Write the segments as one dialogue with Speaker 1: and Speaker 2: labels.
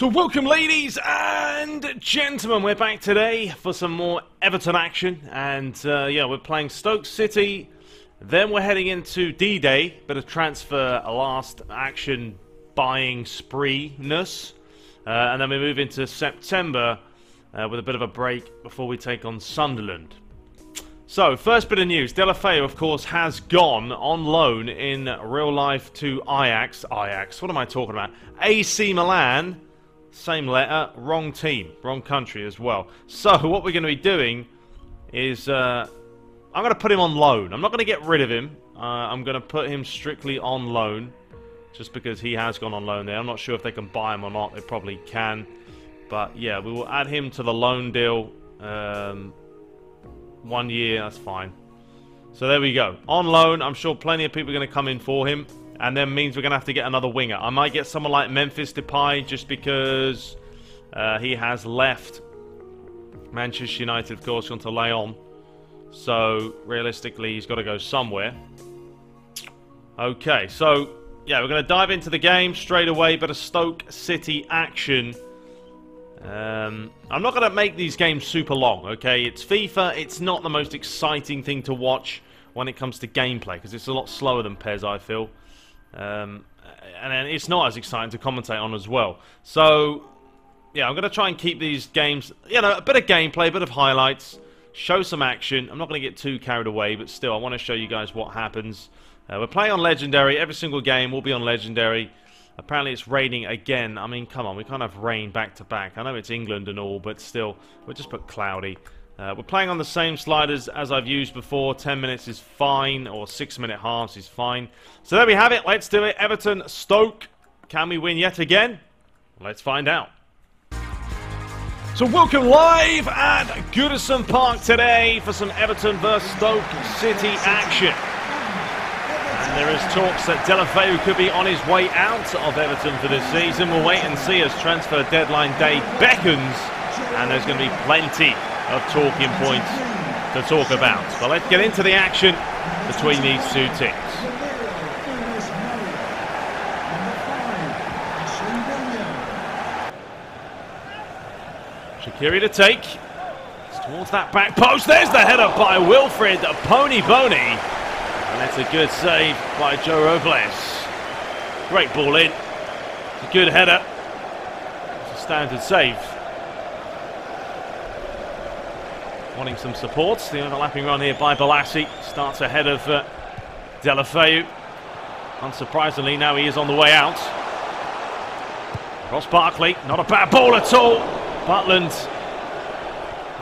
Speaker 1: So welcome ladies and gentlemen, we're back today for some more Everton action, and yeah, we're playing Stoke City, then we're heading into D-Day, bit of transfer last action buying spree-ness, and then we move into September with a bit of a break before we take on Sunderland. So, first bit of news, Deulofeu, of course, has gone on loan in real life to Ajax, what am I talking about? AC Milan. Same letter, wrong team, wrong country as well. So what we're going to be doing is I'm going to put him on loan. I'm not going to get rid of him. I'm going to put him strictly on loan, just because he has gone on loan there. I'm not sure if they can buy him or not. They probably can. But yeah, we will add him to the loan deal. 1 year, that's fine. So there we go. On loan, I'm sure plenty of people are going to come in for him. And then means we're going to have to get another winger. I might get someone like Memphis Depay just because he has left Manchester United, of course, gone to Lyon. So, realistically, he's got to go somewhere. Okay, so, yeah, we're going to dive into the game straight away. Bit of Stoke City action. I'm not going to make these games super long, okay? It's FIFA. It's not the most exciting thing to watch when it comes to gameplay, because it's a lot slower than PES, I feel. And then it's not as exciting to commentate on as well. So, yeah, I'm going to try and keep these games, you know, a bit of gameplay, a bit of highlights, show some action. I'm not going to get too carried away, but still, I want to show you guys what happens. We're playing on Legendary. Every single game will be on Legendary. Apparently, it's raining again. I mean, come on, we can't have rain back-to-back. I know it's England and all, but still, we'll just put cloudy. We're playing on the same sliders as I've used before. 10 minutes is fine, or 6-minute halves is fine. So there we have it. Let's do it. Everton, Stoke. Can we win yet again? Let's find out. So welcome live at Goodison Park today for some Everton vs Stoke City action. And there is talks that Deulofeu could be on his way out of Everton for this season. We'll wait and see as transfer deadline day beckons. And there's going to be plenty of talking points to talk about. But let's get into the action between these two teams. Shaqiri to take. It's towards that back post. There's the header by Wilfred Pony Boney. And that's a good save by Joe Robles. Great ball in. It's a good header. It's a standard save. Wanting some supports. The overlapping run here by Balassi starts ahead of Deulofeu. Unsurprisingly, now he is on the way out. Ross Barkley, not a bad ball at all. Butland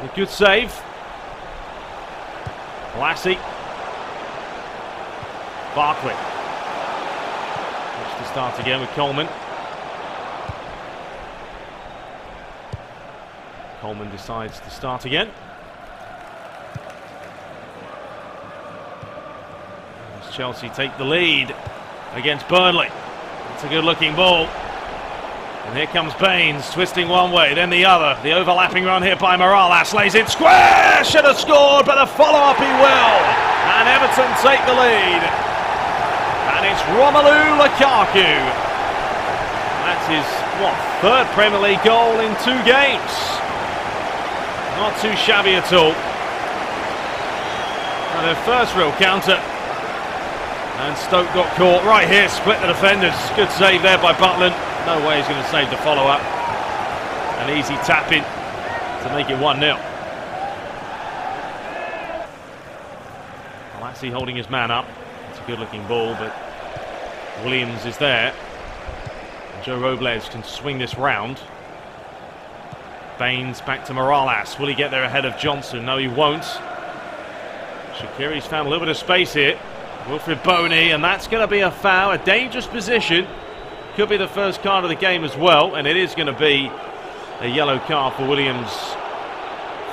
Speaker 1: with a good save. Balassi. Barkley. Watch to start again with Coleman. Coleman decides to start again. Chelsea take the lead against Burnley. It's a good looking ball. And here comes Baines, twisting one way, then the other. The overlapping run here by Morales, lays it square! Should have scored, but the follow-up he will. And Everton take the lead. And it's Romelu Lukaku. That's his, what, third Premier League goal in 2 games. Not too shabby at all. And their first real counter. And Stoke got caught right here, split the defenders. Good save there by Butland. No way he's going to save the follow-up. An easy tap-in to make it 1-0. Balassi holding his man up. It's a good-looking ball, but Williams is there. And Joe Robles can swing this round. Baines back to Morales. Will he get there ahead of Johnson? No, he won't. Shaqiri's found a little bit of space here. Wilfred Boney, and that's going to be a foul, a dangerous position. Could be the first card of the game as well, and it is going to be a yellow card for Williams.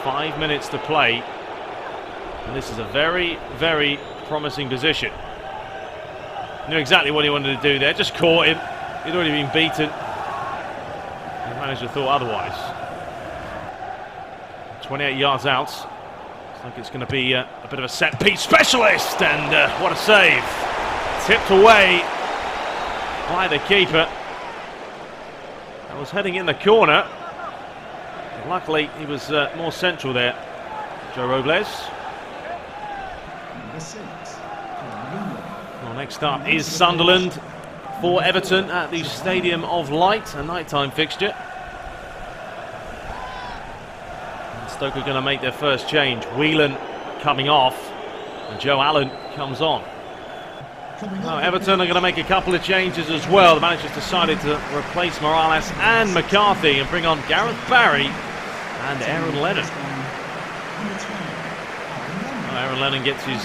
Speaker 1: 5 minutes to play, and this is a very, very promising position. Knew exactly what he wanted to do there, just caught him. He'd already been beaten. The manager thought otherwise. 28 yards out. Like it's going to be a bit of a set-piece specialist, and what a save. Tipped away by the keeper. was heading in the corner. Luckily, he was more central there. Joe Robles. Well, next up is Sunderland for Everton at the Stadium of Light, a nighttime fixture. And Stoke are going to make their first change. Whelan coming off, and Joe Allen comes on. Now, Everton are going to make a couple of changes as well. The manager's decided to replace Morales and McCarthy and bring on Gareth Barry and Aaron Lennon. Well, Aaron Lennon gets his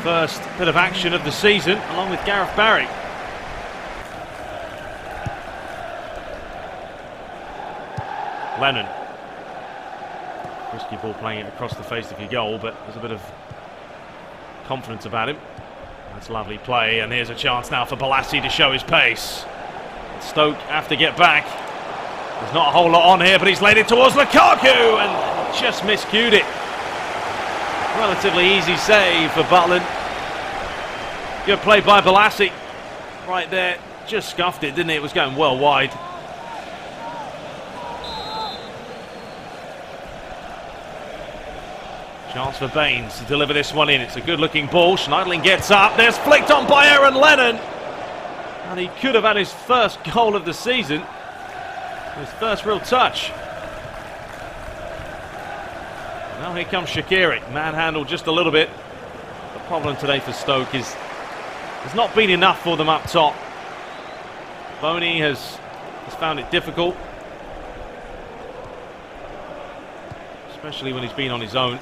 Speaker 1: first bit of action of the season along with Gareth Barry. Lennon. Risky ball, playing it across the face of your goal, but there's a bit of confidence about him. That's lovely play, and here's a chance now for Balassi to show his pace. Stoke have to get back. There's not a whole lot on here, but he's laid it towards Lukaku and just miscued it. Relatively easy save for Butland. Good play by Balassi. Right there, just scuffed it, didn't it? It was going well wide. Chance for Baines to deliver this one in. It's a good-looking ball. Schneiderlin gets up. There's flicked on by Aaron Lennon. And he could have had his first goal of the season. His first real touch. Now here comes Shaqiri. Manhandled just a little bit. The problem today for Stoke is there's not been enough for them up top. Boney has found it difficult. Especially when he's been on his own.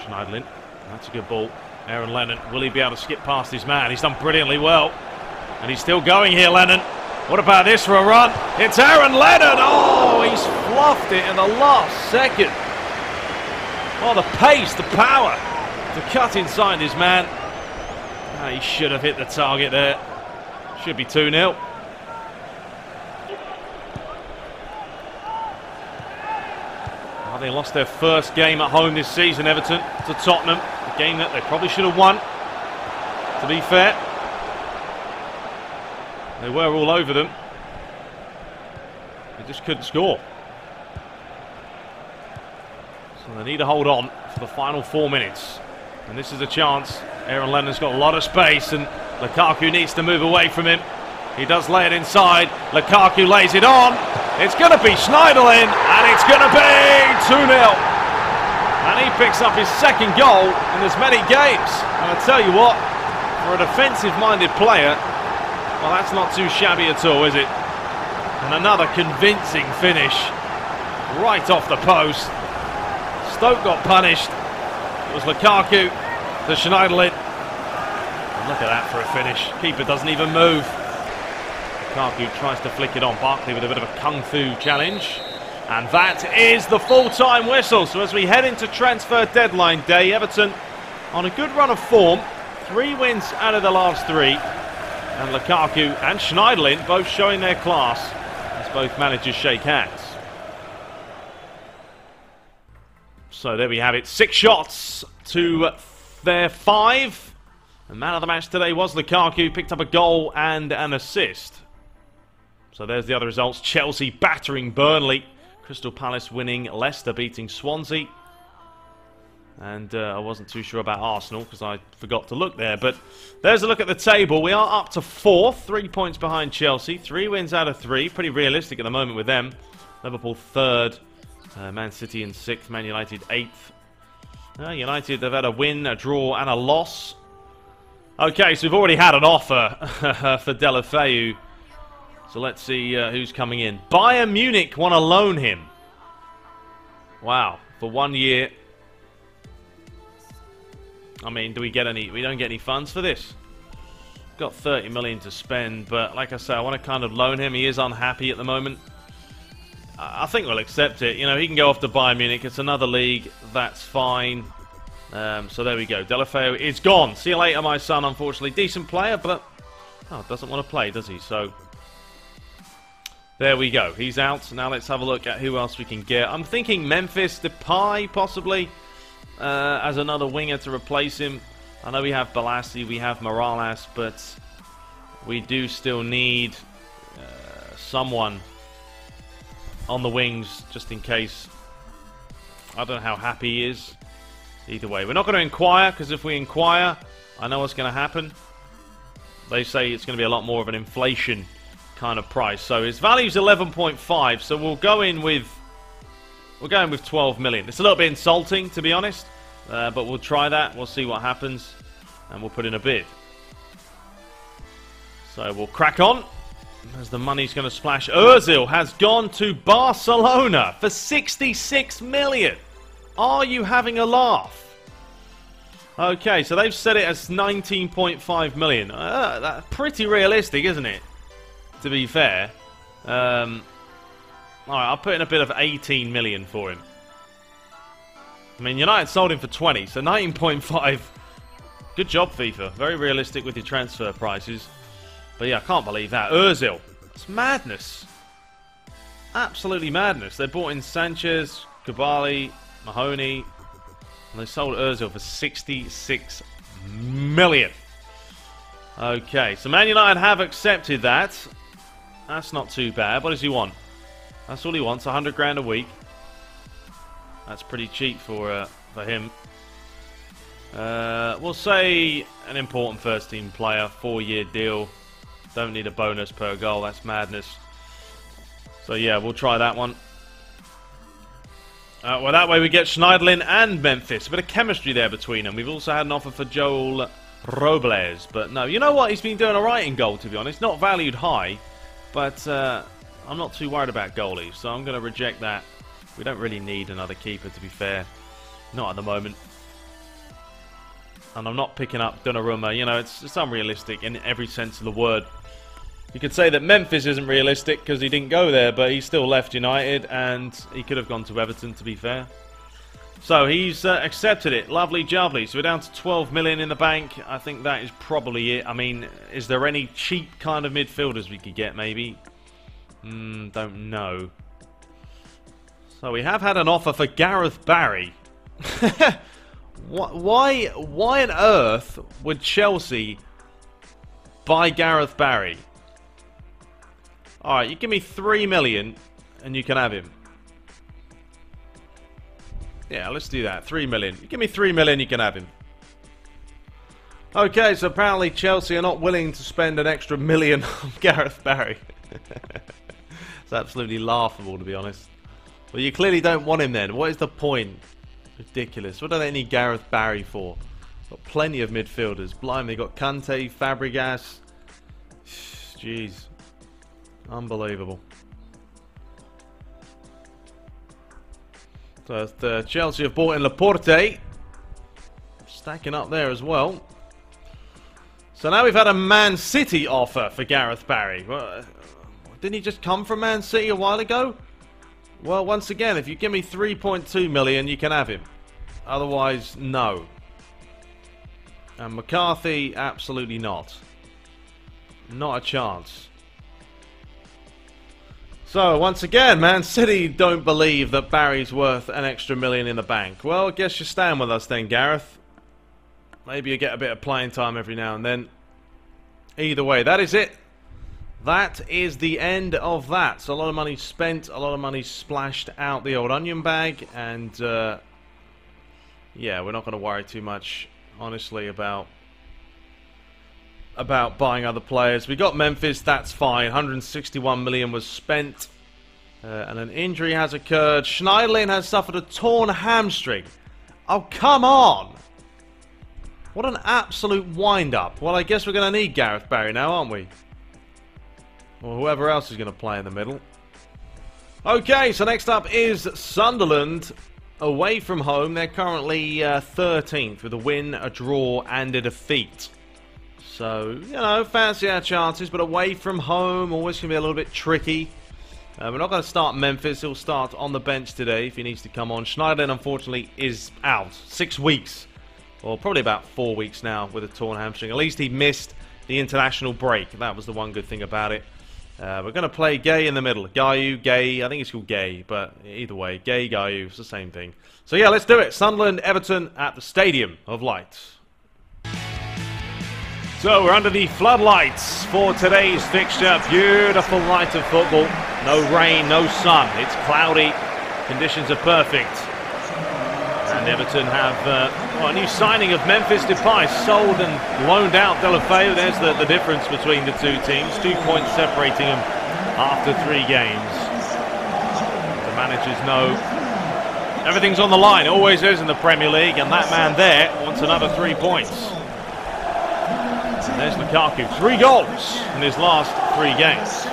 Speaker 1: Schneiderlin, that's a good ball. Aaron Lennon, will he be able to skip past his man? He's done brilliantly well. And he's still going here, Lennon. What about this for a run? It's Aaron Lennon! Oh, he's fluffed it in the last second. Oh, the pace, the power to cut inside his man. Oh, he should have hit the target there. Should be 2-0. Well, they lost their first game at home this season, Everton, to Tottenham. A game that they probably should have won, to be fair. They were all over them. They just couldn't score. So they need to hold on for the final 4 minutes. And this is a chance. Aaron Lennon's got a lot of space and Lukaku needs to move away from him. He does lay it inside. Lukaku lays it on. It's going to be Schneiderlin and it's going to be 2-0. And he picks up his second goal in as many games. And I tell you what, for a defensive-minded player, well, that's not too shabby at all, is it? And another convincing finish. Right off the post. Stoke got punished. It was Lukaku to Schneiderlin. And look at that for a finish. Keeper doesn't even move. Lukaku tries to flick it on. Barkley with a bit of a kung fu challenge. And that is the full-time whistle. So as we head into transfer deadline day, Everton on a good run of form. 3 wins out of the last 3. And Lukaku and Schneiderlin both showing their class as both managers shake hands. So there we have it. 6 shots to their 5. The man of the match today was Lukaku. Picked up a goal and an assist. So there's the other results. Chelsea battering Burnley. Crystal Palace winning. Leicester beating Swansea. And I wasn't too sure about Arsenal because I forgot to look there. But there's a look at the table. We are up to 4th, 3 points behind Chelsea. 3 wins out of 3. Pretty realistic at the moment with them. Liverpool 3rd. Man City in 6th. Man United 8th. United, they've had a win, a draw and a loss. Okay, so we've already had an offer for Deulofeu. So let's see who's coming in. Bayern Munich want to loan him. Wow, for 1 year. I mean, do we get any? We don't get any funds for this. Got 30 million to spend, but like I say, I want to kind of loan him. He is unhappy at the moment. I think we'll accept it. You know, he can go off to Bayern Munich. It's another league. That's fine. So there we go. Deulofeu is gone. See you later, my son. Unfortunately, decent player, but doesn't want to play, does he? So there we go. He's out. Now let's have a look at who else we can get. I'm thinking Memphis Depay, possibly. As another winger to replace him. I know we have Balassi, we have Morales, but we do still need someone on the wings, just in case. I don't know how happy he is. Either way, we're not going to inquire, because if we inquire, I know what's going to happen. They say it's going to be a lot more of an inflation kind of price. So his value's 11.5, so we'll go in with... We're going with 12 million. It's a little bit insulting, to be honest, but we'll try that. We'll see what happens, and we'll put in a bid. So we'll crack on, as the money's going to splash. Ozil has gone to Barcelona for 66 million. Are you having a laugh? Okay, so they've set it as 19.5 million. That's pretty realistic, isn't it? To be fair. Alright, I'll put in a bit of 18 million for him. I mean, United sold him for 20, so 19.5. Good job, FIFA. Very realistic with your transfer prices. But yeah, I can't believe that. Ozil. It's madness. Absolutely madness. They bought in Sanchez, Koulibaly, Mahoney, and they sold Ozil for 66 million. Okay, so Man United have accepted that. That's not too bad. What does he want? That's all he wants, 100 grand a week. That's pretty cheap for him. We'll say an important first team player, 4-year deal. Don't need a bonus per goal, that's madness. So yeah, we'll try that one. Well, that way we get Schneiderlin and Memphis. A bit of chemistry there between them. We've also had an offer for Joel Robles. But no, you know what? He's been doing alright in goal, to be honest. Not valued high, but I'm not too worried about goalies. So I'm going to reject that. We don't really need another keeper, to be fair. Not at the moment. And I'm not picking up Donnarumma. You know, it's unrealistic in every sense of the word. You could say that Memphis isn't realistic because he didn't go there, but he still left United, and he could have gone to Everton, to be fair. So he's accepted it. Lovely jubbly. So we're down to 12 million in the bank. I think that is probably it. I mean, is there any cheap kind of midfielders we could get, maybe? Don't know. So we have had an offer for Gareth Barry. Why on earth would Chelsea buy Gareth Barry? Alright, you give me 3 million and you can have him. Yeah, let's do that. 3 million. You give me 3 million, you can have him. Okay, so apparently Chelsea are not willing to spend an extra million on Gareth Barry. It's absolutely laughable, to be honest. Well, you clearly don't want him then. What is the point? Ridiculous. What do they need Gareth Barry for? Got plenty of midfielders. Blimey, they got Kante, Fabregas. Jeez. Unbelievable. So Chelsea have bought in Laporte. Stacking up there as well. So now we've had a Man City offer for Gareth Barry. Well, didn't he just come from Man City a while ago? Well, once again, if you give me 3.2 million, you can have him. Otherwise, no. And McCarthy, absolutely not. Not a chance. So, once again, Man City don't believe that Barry's worth an extra million in the bank. Well, I guess you're staying with us then, Gareth. Maybe you get a bit of playing time every now and then. Either way, that is it. That is the end of that. So a lot of money spent, a lot of money splashed out the old onion bag, and yeah, we're not going to worry too much, honestly, about buying other players. We got Memphis, that's fine. 161 million was spent, and an injury has occurred. Schneiderlin has suffered a torn hamstring. Oh, come on! What an absolute wind-up. Well, I guess we're going to need Gareth Barry now, aren't we? Or whoever else is going to play in the middle. Okay, so next up is Sunderland away from home. They're currently 13th with a win, a draw, and a defeat. So, you know, fancy our chances, but away from home, always going to be a little bit tricky. We're not going to start Memphis. He'll start on the bench today if he needs to come on. Schneiderlin, unfortunately, is out. 6 weeks. Or probably about 4 weeks now with a torn hamstring. At least he missed the international break. That was the one good thing about it. We're going to play Gay in the middle. Gayu, Gay. I think it's called Gay, but either way, Gay, Gayu, it's the same thing. So yeah, let's do it. Sunderland, Everton at the Stadium of Light. So we're under the floodlights for today's fixture. Beautiful night of football. No rain, no sun. It's cloudy. Conditions are perfect. And Everton have a new signing of Memphis Depay, sold and loaned out Delafeu. There's the difference between the two teams. 2 points separating them after 3 games. The managers know everything's on the line. It always is in the Premier League. And that man there wants another 3 points. There's Lukaku, 3 goals in his last 3 games.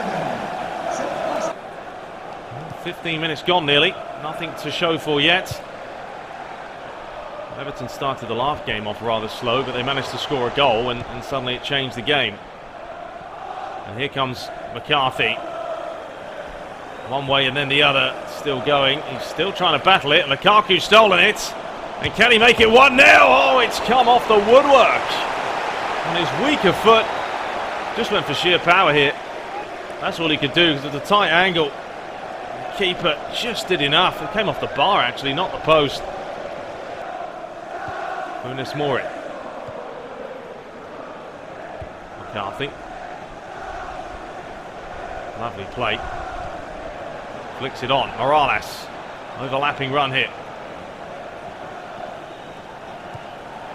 Speaker 1: 15 minutes gone nearly, nothing to show for yet. Everton started the last game off rather slow, but they managed to score a goal and suddenly it changed the game. And here comes McCarthy. One way and then the other, still going. He's still trying to battle it. Lukaku's stolen it. And can he make it 1-0? Oh, it's come off the woodwork. On his weaker foot, just went for sheer power here. That's all he could do because it's a tight angle. The keeper just did enough. It came off the bar actually, not the post. Unis Mori. McCarthy. Lovely play. Flicks it on. Morales. Overlapping run here.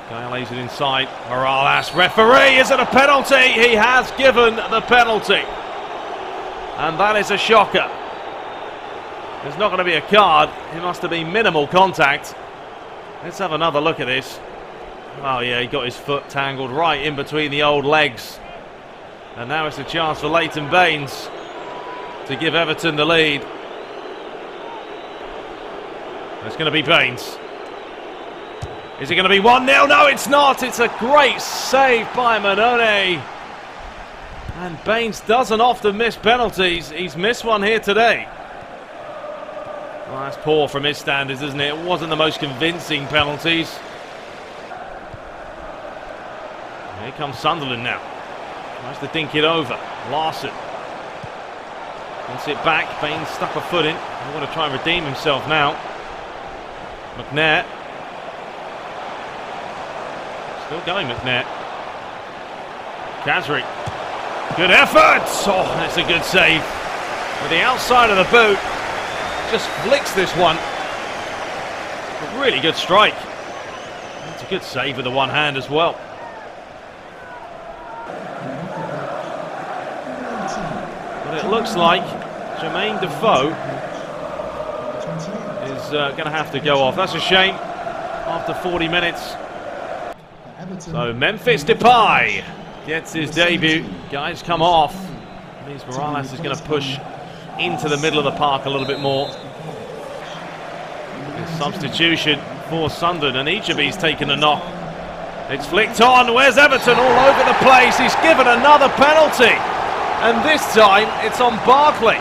Speaker 1: Guy lays it inside. Morales, referee, is it a penalty? He has given the penalty. And that is a shocker. There's not going to be a card. It must have been minimal contact. Let's have another look at this. Oh yeah, he got his foot tangled right in between the old legs. And now it's a chance for Leighton Baines to give Everton the lead. It's going to be Baines. Is it going to be 1-0? No, it's not. It's a great save by Manone. And Baines doesn't often miss penalties. He's missed one here today. Well, that's poor from his standards, isn't it? It wasn't the most convincing penalties. Here comes Sunderland now. Tries to dink it over. Larson. Wants it back. Baines stuck a foot in. He's going to try and redeem himself now. McNair. Still going, McNair. Khazri. Good effort! Oh, that's a good save. With the outside of the boot. Just flicks this one. A really good strike. That's a good save with the one hand as well. But it looks like Jermaine Defoe is going to have to go off. That's a shame. After 40 minutes. So Memphis Depay gets his debut. Guys come off. It means Morales is going to push into the middle of the park a little bit more. A substitution for Sunderland, and Ichibi's taken a knock. It's flicked on. Where's Everton? All over the place. He's given another penalty, and this time it's on Barkley.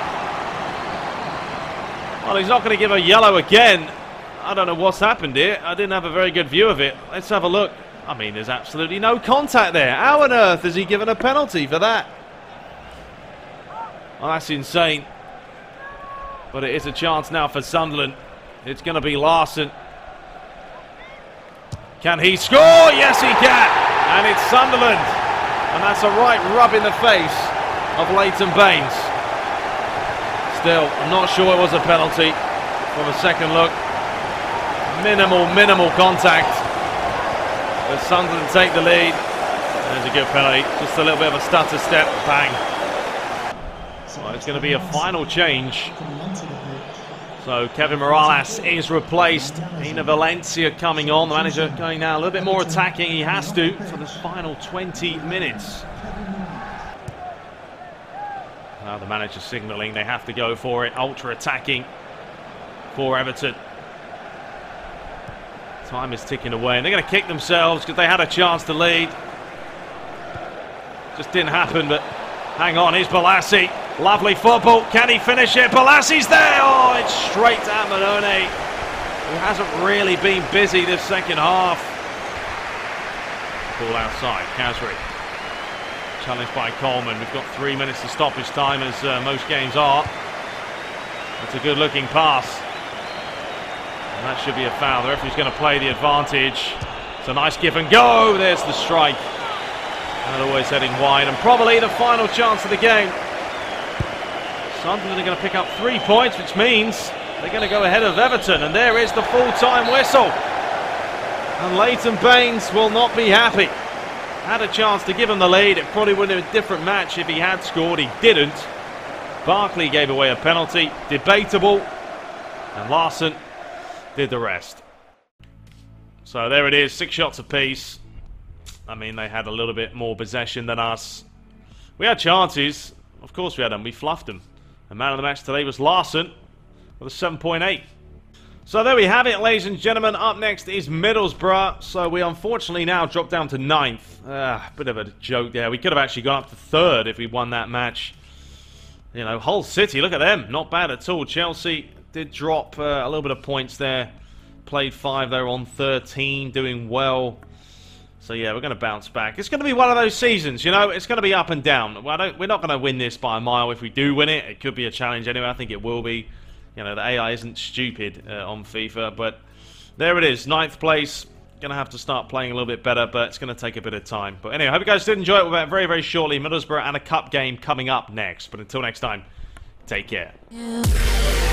Speaker 1: Well, he's not going to give a yellow again. I don't know what's happened here. I didn't have a very good view of it. Let's have a look. I mean, there's absolutely no contact there. How on earth has he given a penalty for that? Well, that's insane. But it is a chance now for Sunderland. It's going to be Larson. Can he score? Yes, he can. And it's Sunderland. And that's a right rub in the face of Leighton Baines. Still, I'm not sure it was a penalty from a second look. Minimal contact. But Sunderland take the lead. There's a good penalty. Just a little bit of a stutter step. Bang. Well, it's going to be a final change. So Kevin Morales is replaced. Ina Valencia coming on. The manager going now a little bit more attacking. He has to for the final 20 minutes. Now the manager signalling they have to go for it. Ultra attacking for Everton. Time is ticking away, and they're going to kick themselves because they had a chance to lead. Just didn't happen, but hang on, here's Balassi. Lovely football. Can he finish it? Balassi's there. Oh, it's straight at Manone, who hasn't really been busy this second half. Ball outside. Khazri. Challenged by Coleman. We've got 3 minutes to stoppage time, as most games are. It's a good-looking pass. And that should be a foul. The referee's going to play the advantage. It's a nice give and go. There's the strike. And always heading wide, and probably the final chance of the game. Sunderland are going to pick up 3 points, which means they're going to go ahead of Everton, and there is the full-time whistle. And Leighton Baines will not be happy. Had a chance to give him the lead. It probably would have been a different match if he had scored. He didn't. Barkley gave away a penalty. Debatable. And Larson did the rest. So there it is, 6 shots apiece. I mean, they had a little bit more possession than us. We had chances. Of course we had them. We fluffed them. The man of the match today was Larson with a 7.8. So there we have it, ladies and gentlemen. Up next is Middlesbrough. So we unfortunately now drop down to 9th. Bit of a joke there. We could have actually gone up to 3rd if we won that match. You know, Hull City, look at them. Not bad at all. Chelsea did drop a little bit of points there. Played 5, they were on 13, doing well. So yeah, we're going to bounce back. It's going to be one of those seasons, you know. It's going to be up and down. We're not going to win this by a mile. If we do win it, it could be a challenge anyway. I think it will be. You know, the AI isn't stupid on FIFA. But there it is, 9th place. Going to have to start playing a little bit better, but it's going to take a bit of time. But anyway, I hope you guys did enjoy it. We'll be back very, very shortly. Middlesbrough and a cup game coming up next. But until next time, take care. Yeah.